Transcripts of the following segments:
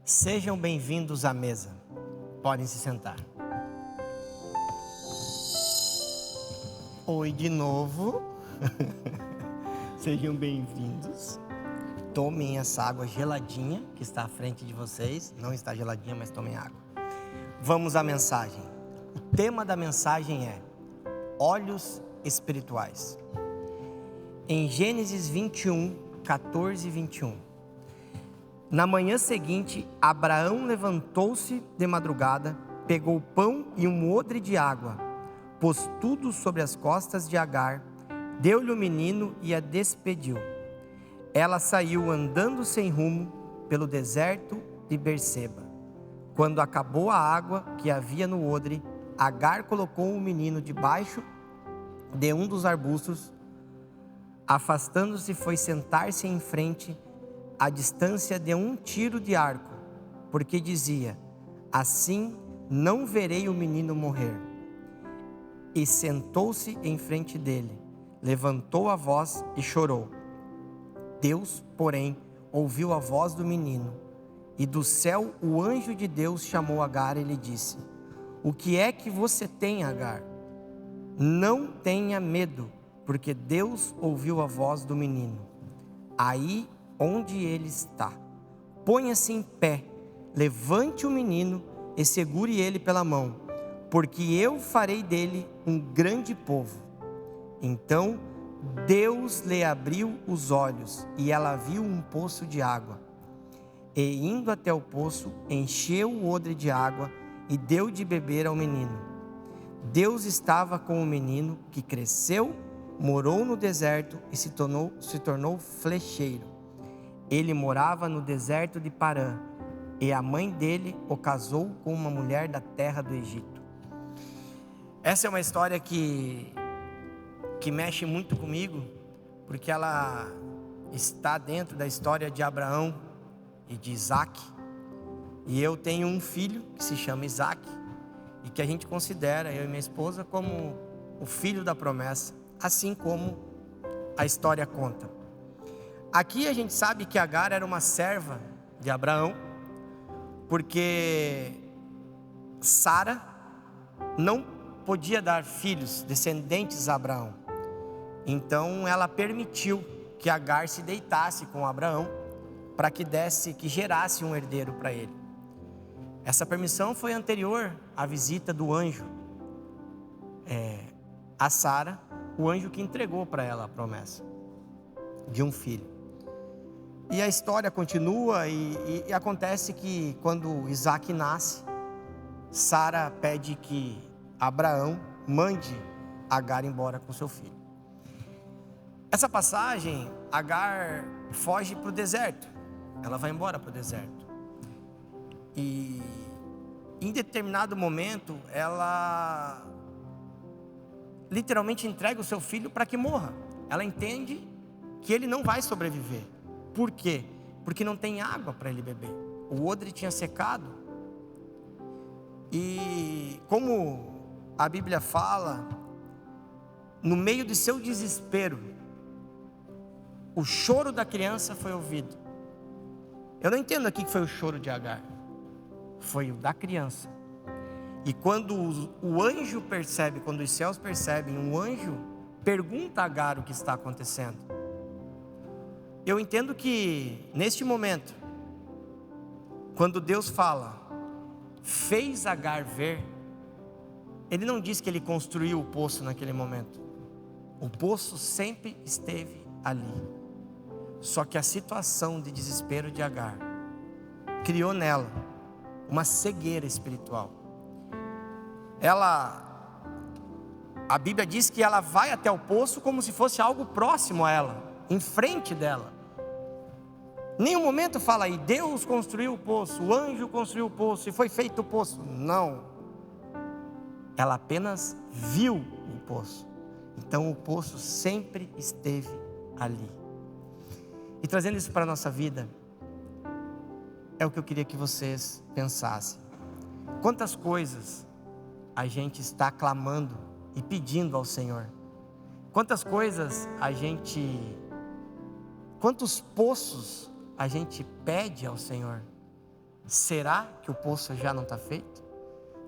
Sejam bem-vindos à mesa. Podem se sentar. Oi de novo. Sejam bem-vindos. Tomem essa água geladinha que está à frente de vocês. Não está geladinha, mas tomem água. Vamos à mensagem. O tema da mensagem é olhos espirituais. Em Gênesis 21, 14 e 21. Na manhã seguinte, Abraão levantou-se de madrugada, pegou pão e um odre de água, pôs tudo sobre as costas de Agar, deu-lhe o menino e a despediu. Ela saiu andando sem rumo pelo deserto de Berseba. Quando acabou a água que havia no odre, Agar colocou o menino debaixo de um dos arbustos. Afastando-se, foi sentar-se em frente, à distância de um tiro de arco, porque dizia: assim não verei o menino morrer. E sentou-se em frente dele, levantou a voz e chorou. Deus, porém, ouviu a voz do menino, e do céu o anjo de Deus chamou Agar e lhe disse: o que é que você tem, Agar? Não tenha medo, porque Deus ouviu a voz do menino. Aí onde ele está, ponha-se em pé, levante o menino e segure ele pela mão, porque eu farei dele um grande povo. Então Deus lhe abriu os olhos e ela viu um poço de água. E indo até o poço, encheu o odre de água e deu de beber ao menino. Deus estava com o menino, que cresceu, morou no deserto e se tornou flecheiro. Ele morava no deserto de Parã, e a mãe dele o casou com uma mulher da terra do Egito. Essa é uma história que mexe muito comigo, porque ela está dentro da história de Abraão e de Isaac. E eu tenho um filho que se chama Isaac, e que a gente considera, eu e minha esposa, como o filho da promessa, assim como a história conta. Aqui a gente sabe que Agar era uma serva de Abraão, porque Sara não podia dar filhos descendentes a Abraão. Então ela permitiu que Agar se deitasse com Abraão, para que gerasse um herdeiro para ele. Essa permissão foi anterior à visita do anjo a Sara, o anjo que entregou para ela a promessa de um filho. E a história continua e acontece que quando Isaac nasce, Sara pede que Abraão mande Agar embora com seu filho. Essa passagem, Agar foge para o deserto, ela vai embora para o deserto. E em determinado momento, ela literalmente entrega o seu filho para que morra. Ela entende que ele não vai sobreviver. Por quê? Porque não tem água para ele beber. O odre tinha secado. E como a Bíblia fala, no meio de seu desespero, o choro da criança foi ouvido. Eu não entendo aqui que foi o choro de Agar, foi o da criança. E quando o anjo percebe, quando os céus percebem, um anjo pergunta a Agar o que está acontecendo. Eu entendo que neste momento, quando Deus fala, fez Agar ver, Ele não diz que Ele construiu o poço naquele momento. O poço sempre esteve ali. Só que a situação de desespero de Agar criou nela uma cegueira espiritual. A Bíblia diz que ela vai até o poço como se fosse algo próximo a ela, em frente dela. Nenhum momento fala aí, Deus construiu o poço, o anjo construiu o poço e foi feito o poço. Não. Ela apenas viu o poço. Então o poço sempre esteve ali. E trazendo isso para a nossa vida, é o que eu queria que vocês pensassem. Quantas coisas a gente está clamando e pedindo ao Senhor? Quantas coisas quantos poços a gente pede ao Senhor, será que o poço já não está feito?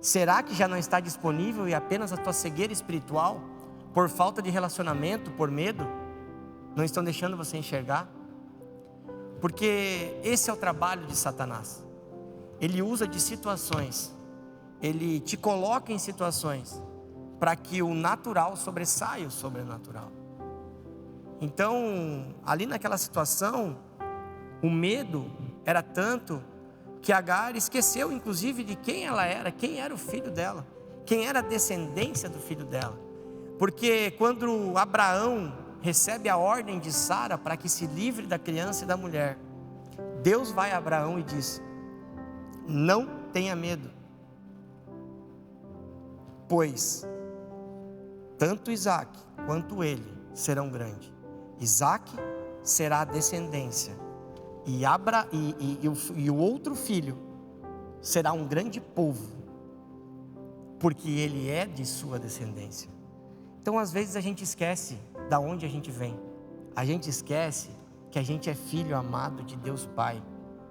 Será que já não está disponível e apenas a tua cegueira espiritual, por falta de relacionamento, por medo, não estão deixando você enxergar? Porque esse é o trabalho de Satanás. Ele usa de situações, ele te coloca em situações para que o natural sobressaia o sobrenatural. Então, ali naquela situação, o medo era tanto que Agar esqueceu inclusive de quem ela era, quem era o filho dela, quem era a descendência do filho dela. Porque quando Abraão recebe a ordem de Sara para que se livre da criança e da mulher, Deus vai a Abraão e diz: não tenha medo, pois tanto Isaac quanto ele serão grandes. Isaac será a descendência, e o outro filho será um grande povo, porque ele é de sua descendência. Então às vezes a gente esquece da onde a gente vem, a gente esquece que a gente é filho amado de Deus Pai,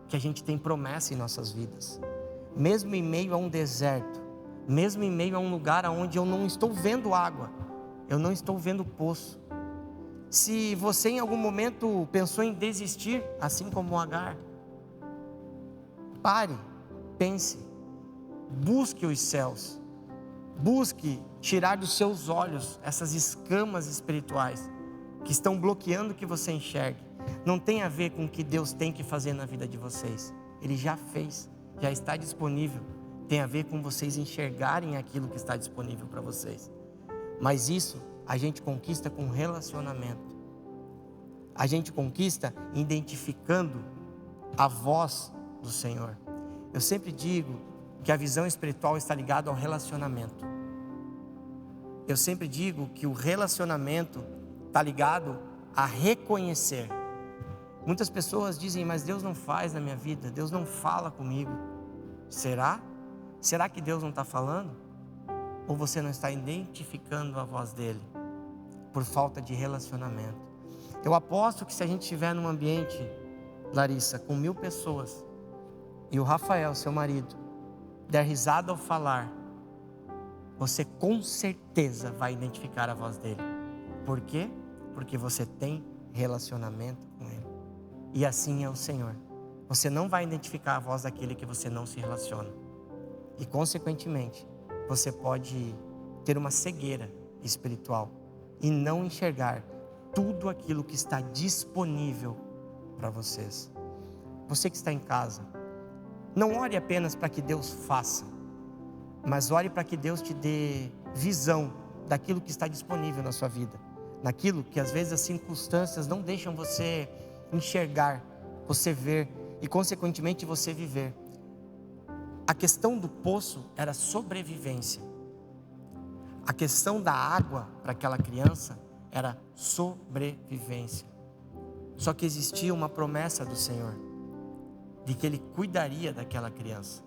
que a gente tem promessa em nossas vidas, mesmo em meio a um deserto, mesmo em meio a um lugar onde eu não estou vendo água, eu não estou vendo poço. Se você em algum momento pensou em desistir, assim como Agar, pare, pense, busque os céus, busque tirar dos seus olhos essas escamas espirituais que estão bloqueando que você enxergue. Não tem a ver com o que Deus tem que fazer na vida de vocês, Ele já fez, já está disponível. Tem a ver com vocês enxergarem aquilo que está disponível para vocês. Mas isso a gente conquista com relacionamento. A gente conquista identificando a voz do Senhor. Eu sempre digo que a visão espiritual está ligada ao relacionamento. Eu sempre digo que o relacionamento está ligado a reconhecer. Muitas pessoas dizem: mas Deus não faz na minha vida, Deus não fala comigo. Será? Será que Deus não está falando? Ou você não está identificando a voz dele? Por falta de relacionamento. Eu aposto que se a gente estiver num ambiente, Larissa, com 1000 pessoas, e o Rafael, seu marido, der risada ao falar, você com certeza vai identificar a voz dele. Por quê? Porque você tem relacionamento com ele. E assim é o Senhor. Você não vai identificar a voz daquele que você não se relaciona. E consequentemente, você pode ter uma cegueira espiritual e não enxergar tudo aquilo que está disponível para vocês. Você que está em casa, não ore apenas para que Deus faça, mas ore para que Deus te dê visão daquilo que está disponível na sua vida, naquilo que às vezes as circunstâncias não deixam você enxergar, você ver e consequentemente você viver. A questão do poço era sobrevivência. A questão da água para aquela criança era sobrevivência. Só que existia uma promessa do Senhor, de que Ele cuidaria daquela criança.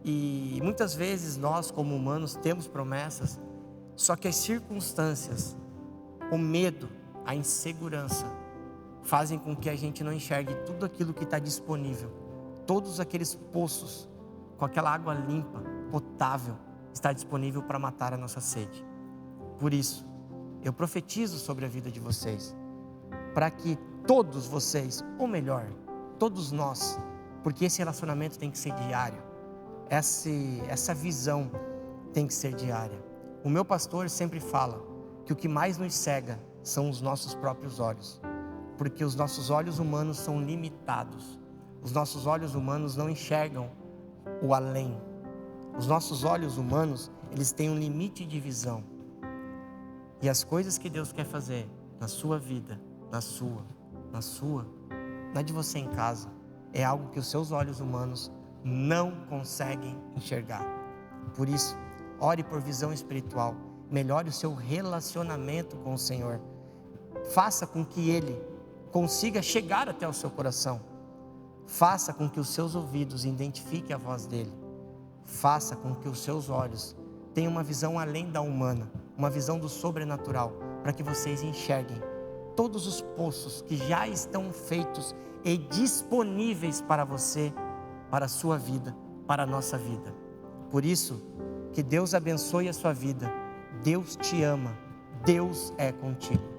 E muitas vezes nós como humanos temos promessas, só que as circunstâncias, o medo, a insegurança, fazem com que a gente não enxergue tudo aquilo que está disponível. Todos aqueles poços, com aquela água limpa, potável, está disponível para matar a nossa sede. Por isso, eu profetizo sobre a vida de vocês, para que todos vocês, ou melhor, todos nós, porque esse relacionamento tem que ser diário, essa visão tem que ser diária. O meu pastor sempre fala que o que mais nos cega são os nossos próprios olhos, porque os nossos olhos humanos são limitados. Os nossos olhos humanos não enxergam o além. Os nossos olhos humanos, eles têm um limite de visão. E as coisas que Deus quer fazer na sua vida, na sua, não é de você em casa, é algo que os seus olhos humanos não conseguem enxergar. Por isso, ore por visão espiritual, melhore o seu relacionamento com o Senhor. Faça com que Ele consiga chegar até o seu coração. Faça com que os seus ouvidos identifiquem a voz dEle. Faça com que os seus olhos tenham uma visão além da humana, uma visão do sobrenatural, para que vocês enxerguem todos os poços que já estão feitos e disponíveis para você para a sua vida, para a nossa vida. Por isso, que Deus abençoe a sua vida. Deus te ama. Deus é contigo.